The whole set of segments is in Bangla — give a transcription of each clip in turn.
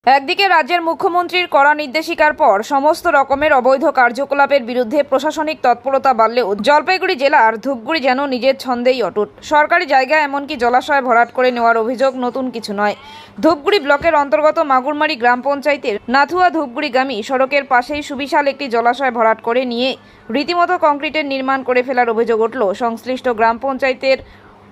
একদিকে রাজ্যের মুখ্যমন্ত্রীর কড়া নির্দেশিকার পর সমস্ত রকমের অবৈধ কার্যকলাপের বিরুদ্ধে প্রশাসনিক তৎপরতা বাড়লেও জলপাইগুড়ি জেলার ধূপগুড়ি যেন নিজের ছন্দেই অটুট। সরকারি জায়গায় এমনকি জলাশয় ভরাট করে নেওয়ার অভিযোগ নতুন কিছু নয়। ধূপগুড়ি ব্লকের অন্তর্গত মাগুরমারি গ্রাম পঞ্চায়েতের নাথুয়া ধূপগুড়িগামী সড়কের পাশেই সুবিশাল একটি জলাশয় ভরাট করে নিয়ে রীতিমতো কংক্রিটের নির্মাণ করে ফেলার অভিযোগ উঠল সংশ্লিষ্ট গ্রাম পঞ্চায়েতের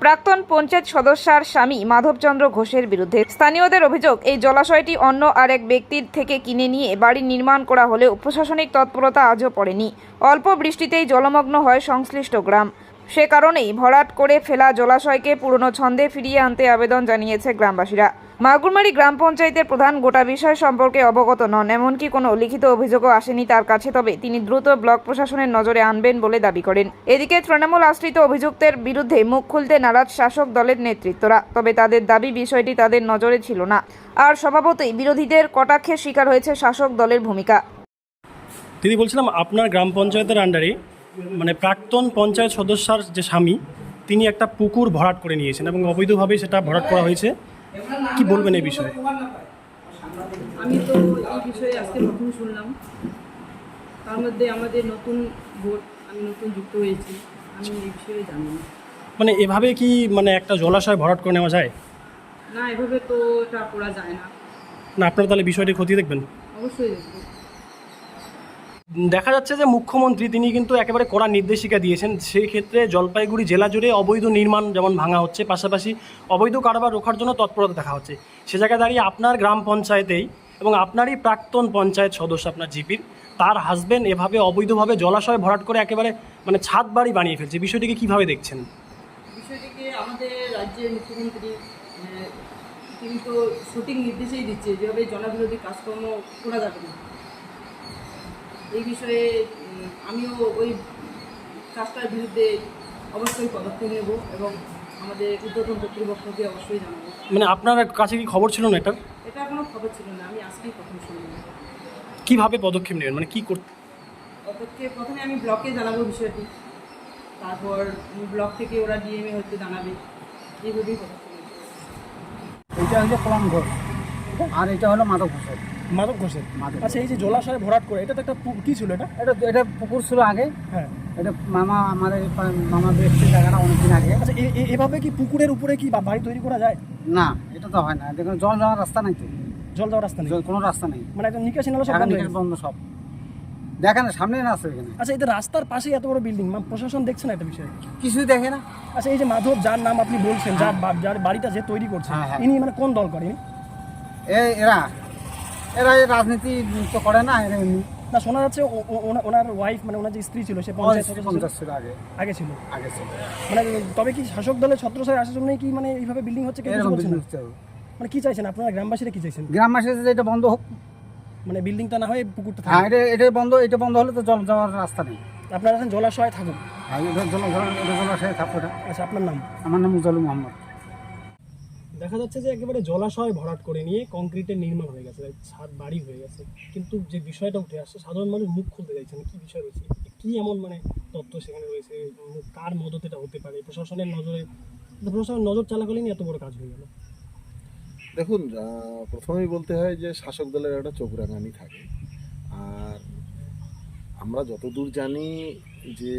প্রাক্তন পঞ্চায়েত সদস্যার স্বামী মাধবচন্দ্র ঘোষের বিরুদ্ধে। স্থানীয়দের অভিযোগ, এই জলাশয়টি অন্য আরেক ব্যক্তির থেকে কিনে নিয়ে বাড়ি নির্মাণ করা হলেও প্রশাসনিক তৎপরতা আজও পড়েনি। অল্প বৃষ্টিতেই জলমগ্ন হয় সংশ্লিষ্ট গ্রাম। সে কারণেই ভরাট করে ফেলা জলাশয়কে পুরনো ছন্দে ফিরিয়ে আনতে আবেদন জানিয়েছে গ্রামবাসীরা। মাগুরমারি গ্রাম পঞ্চায়েতের প্রধান গোটা বিষয় সম্পর্কে অবগত নন, এমনকি কোনো লিখিত অভিযোগও আসেনি তার কাছে। তবে তিনি দ্রুত ব্লক প্রশাসনের নজরে আনবেন বলে দাবি করেন। এদিকে তৃণমূল আশ্রিত অভিযুক্তের বিরুদ্ধে মুখ খুলতে নারাজ শাসক দলের নেতৃত্বরা। তবে তাদের দাবি বিষয়টি তাদের নজরে ছিল না, আর স্বভাবতই বিরোধীদের কটাক্ষের শিকার হয়েছে শাসক দলের ভূমিকা। দিদি, বলছিলাম আপনার গ্রাম পঞ্চায়েতের আন্ডারে মানে প্রাক্তন পঞ্চায়েত সদস্যার যে স্বামী, তিনি একটা পুকুর ভরাট করে নিয়েছেন এবং অবৈধভাবে সেটা ভরাট করা হয়েছে। কি বলবেন এই বিষয়ে? আমি তো এই বিষয়ে আজকে প্রথম শুনলাম। তার মধ্যে আমাদের নতুন ভোট, আমি নতুন যুক্ত হয়েছি, আমি এই বিষয়ে জানি না। মানে এভাবে কি মানে একটা জলাশয় ভরাট করে নেওয়া যায়? না, এভাবে তো এটা করা যায় না। না, আপনারা তাহলে বিষয়টি খতিয়ে দেখবেন। অবশ্যই দেখব। দেখা যাচ্ছে যে মুখ্যমন্ত্রী তিনি কিন্তু একেবারে কড়া নির্দেশিকা দিয়েছেন। সেই ক্ষেত্রে জলপাইগুড়ি জেলা জুড়ে অবৈধ নির্মাণ যেমন ভাঙা হচ্ছে, পাশাপাশি অবৈধ কারবার রোখার জন্য তৎপরতা দেখা হচ্ছে। সে জায়গায় দাঁড়িয়ে আপনার গ্রাম পঞ্চায়েতেই এবং আপনারই প্রাক্তন পঞ্চায়েত সদস্য আপনার জিপির তার হাজবেন্ড এভাবে অবৈধভাবে জলাশয় ভরাট করে একেবারে মানে ছাদ বাড়ি বানিয়ে ফেলছে। বিষয়টিকে কীভাবে দেখছেন? বিষয়টিকে আমাদের রাজ্যের মুখ্যমন্ত্রী তিনি তো সঠিক নির্দেশই দিচ্ছে যেভাবে জনবিরোধী কাজকর্ম করা যাবে না। এই বিষয়ে আমিও ওই কাজটার বিরুদ্ধে অবশ্যই পদক্ষেপ নেব এবং আমাদের ঊর্ধ্বতন কর্তৃপক্ষকে অবশ্যই জানাবো। মানে আপনার কাছে কি খবর ছিল না এটার? এটা কোনো খবর ছিল না, আমি আজকেই প্রথম শুনলাম। কীভাবে পদক্ষেপ নেবেন, মানে কী করতে? পদক্ষেপ প্রথমে আমি ব্লকে জানাবো বিষয়টি, তারপর ব্লক থেকে ওরা ডিএমএ হতে জানাবে, এইভাবেই পদক্ষেপ নেব। এটা হচ্ছে কলাম ঘোষ আর এটা হলো মাধব ঘোষের। মাধব ঘোষের। মাধব। আচ্ছা, এই যে জলাশয় ভরাট করে, এটা তো একটা কী ছিল এটা? এটা পুকুর ছিল আগে। হ্যাঁ। এটা মামা বেশি জায়গাটা অনেকদিন আগে। আচ্ছা, এভাবে কি পুকুরের উপরে কি বাড়ি তৈরি করা যায়? না, এটা তো হয় না। দেখুন, জল যাওয়ার রাস্তা নেই তো। জল যাওয়ার রাস্তা নেই? কোনো রাস্তা নেই, মানে একটা নিকাশি নালা সব এখন বন্ধ হয়ে নিকাশ গেছে। বন্ধ সব। দেখেন সামনে না আছে এখানে, আচ্ছা, এটা রাস্তার পাশেই এত বড় বিল্ডিং, প্রশাসন দেখছে না এটা বিষয়ে? কিছুই দেখে না। আচ্ছা, এই যে মাধব, যার নাম আপনি বলছেন, যার বাড়িটা যে তৈরি করছে, হ্যাঁ, হ্যাঁ। ইনি মানে কোন দল করেন? এরা এরা এই রাজনীতি তো করে না, এরা এমনি। না, শোনা যাচ্ছে ওনার ওয়াইফ, মানে ওনার যে স্ত্রী ছিল সে পঞ্চায়েত সদস্য ছিল। 50 ছিল আগে। আগে ছিল। আগে ছিল মানে তবে কি শাসক দলের ছত্রছায়া আসার জন্যই কি মানে এইভাবে বিল্ডিং হচ্ছে? কেউ কিছু এরকম বলছে না? business চলে। মানে কি চাইছেন আপনারা, গ্রামবাসীরা কি চাইছেন? গ্রামবাসী যে এটা বন্ধ হোক। মানে বিল্ডিংটা না হয় পুকুরটা হ্যাঁ, থাকুক। এটা বন্ধ হলে তো জল যাওয়ার রাস্তা নেই। আপনারা এখন জলাশয় থাকুক। হ্যাঁ, এটা জলাশয়ে থাকবো। আচ্ছা, আপনার নাম? আমার নাম উজ্জ্বল মোহাম্মদ। দেখা যাচ্ছে যে একেবারে জলাশয় ভরাট করে নিয়ে কংক্রিটের নির্মাণ হয়ে গেছে, ছাদ বাড়ি হয়ে গেছে, কিন্তু যে বিষয়টা উঠে আসছে সাধারণ মানুষ মুখ খুলতে চাইছে না। কি বিষয় রয়েছে, কি এমন মানে তথ্য সেখানে রয়েছে, কার মদতে এটা হতে পারে? প্রশাসনের নজরে, প্রশাসনের নজর চলাকালীনই এত বড় কাজ হয়ে গেল। দেখুন, প্রথমেই বলতে হয় যে শাসক দলের একটা চোখ রাঙানি থাকে। আর আমরা যতদূর জানি যে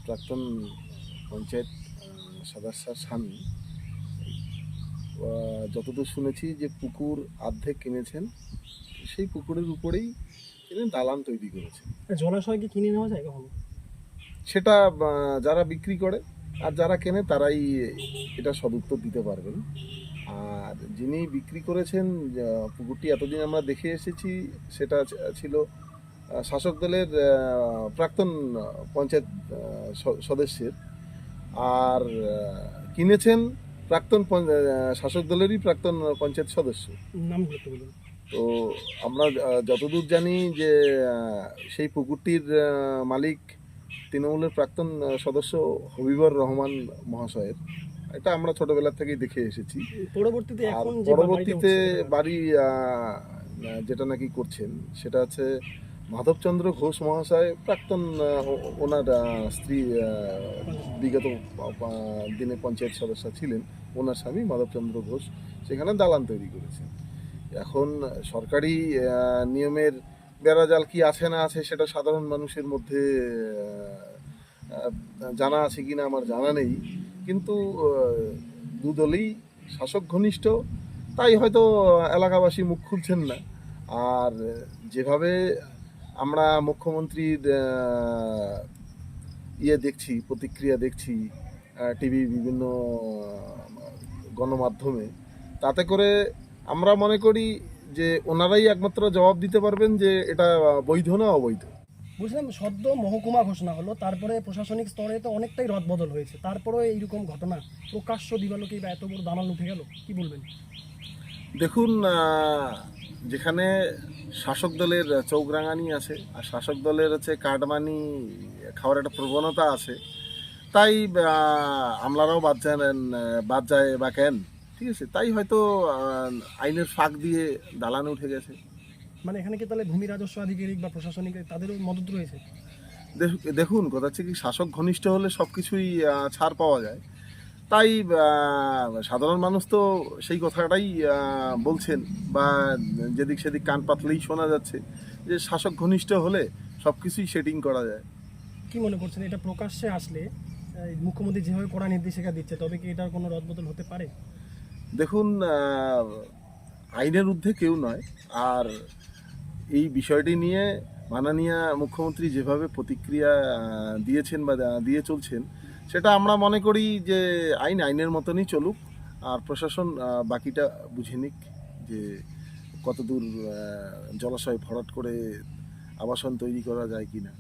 প্রাক্তন পঞ্চায়েত সদস্যার স্বামী, যতদূর শুনেছি যে পুকুর অর্ধেক কিনেছেন, সেই পুকুরের উপরেই তিনি দালান তৈরি করেছেন। জলাশয় কি কিনে নেওয়া যায় কখনো? সেটা যারা বিক্রি করে আর যারা কেনে তারাই এটা সদুত্তর দিতে পারবেন। আর যিনি বিক্রি করেছেন পুকুরটি, এতদিন আমরা দেখে এসেছি সেটা ছিল শাসক দলের প্রাক্তন পঞ্চায়েত সদস্যের, আর কিনেছেন প্রাক্তন শাসক দলেরই প্রাক্তন পঞ্চায়েত সদস্য। নাম বলতে বলুন। তো আমরা যতদূর জানি যে সেই পুকুরটির মালিক তৃণমূলের প্রাক্তন সদস্য হবিবর রহমান মহাশয়ের। এটা আমরা ছোটবেলা থেকেই দেখে এসেছি। পরবর্তীতে আর এখন যে পরবর্তীতে বাড়ি যেটা নাকি করছেন সেটা হচ্ছে মাধবচন্দ্র ঘোষ মহাশয়, প্রাক্তন ওনার স্ত্রী বিগত দিনে পঞ্চায়েত সদস্য ছিলেন, ওনার স্বামী মাধবচন্দ্র ঘোষ সেখানে দালান তৈরি করেছেন। এখন সরকারি নিয়মের বেড়াজাল কি আছে না আছে সেটা সাধারণ মানুষের মধ্যে জানা আছে কিনা আমার জানা নেই, কিন্তু দুদলই শাসক ঘনিষ্ঠ, তাই হয়তো এলাকাবাসী মুখ খুলছেন না। আর যেভাবে আমরা মুখ্যমন্ত্রীর দেখছি, প্রতিক্রিয়া দেখছি টিভি বিভিন্ন গণমাধ্যমে, তাতে করে আমরা মনে করি যে ওনারাই একমাত্র জবাব দিতে পারবেন যে এটা বৈধ না অবৈধ। বুঝলাম, সদ্য মহকুমা ঘোষণা হলো, তারপরে প্রশাসনিক স্তরে তো অনেকটাই রদবদল হয়েছে, তারপরেও এইরকম ঘটনা প্রকাশ্য দিবালোকে বা এত বড় দামাল উঠে গেল, কি বলবেন? দেখুন, যেখানে শাসক দলের চৌকরাঙানি আছে আর শাসক দলের হচ্ছে কাটমানি খাওয়ার একটা প্রবণতা আছে, তাই আমলারাও বাদ যায় বা কেন, ঠিক আছে, তাই হয়তো আইনের ফাঁক দিয়ে দালানে উঠে গেছে। মানে এখানে কি তাহলে ভূমি রাজস্ব আধিকারিক বা প্রশাসনিক তাদেরও মদত রয়েছে? দেখুন, কথা হচ্ছে কি, শাসক ঘনিষ্ঠ হলে সব কিছুই ছাড় পাওয়া যায়, তাই সাধারণ মানুষ তো সেই কথাটাই বলছেন, বা যেদিক সেদিক কান পাতলেই শোনা যাচ্ছে যে শাসক ঘনিষ্ঠ হলে সব কিছুই সেটিং করা যায়। কি মনে করছেন, এটা প্রকাশ্যে আসলে মুখ্যমন্ত্রী যেভাবে কড়া নির্দেশিকা দিচ্ছে, তবে কি এটার কোনো রদবদল হতে পারে? দেখুন, আইনের ঊর্ধ্বে কেউ নয়, আর এই বিষয়টি নিয়ে মাননীয় মুখ্যমন্ত্রী যেভাবে প্রতিক্রিয়া দিয়েছেন বা দিয়ে চলছেন, সেটা আমরা মনে করি যে আইনের মতনই চলুক, আর প্রশাসন বাকিটা বুঝে নিক যে কতদূর জলাশয় ভরাট করে আবাসন তৈরি করা যায় কিনা।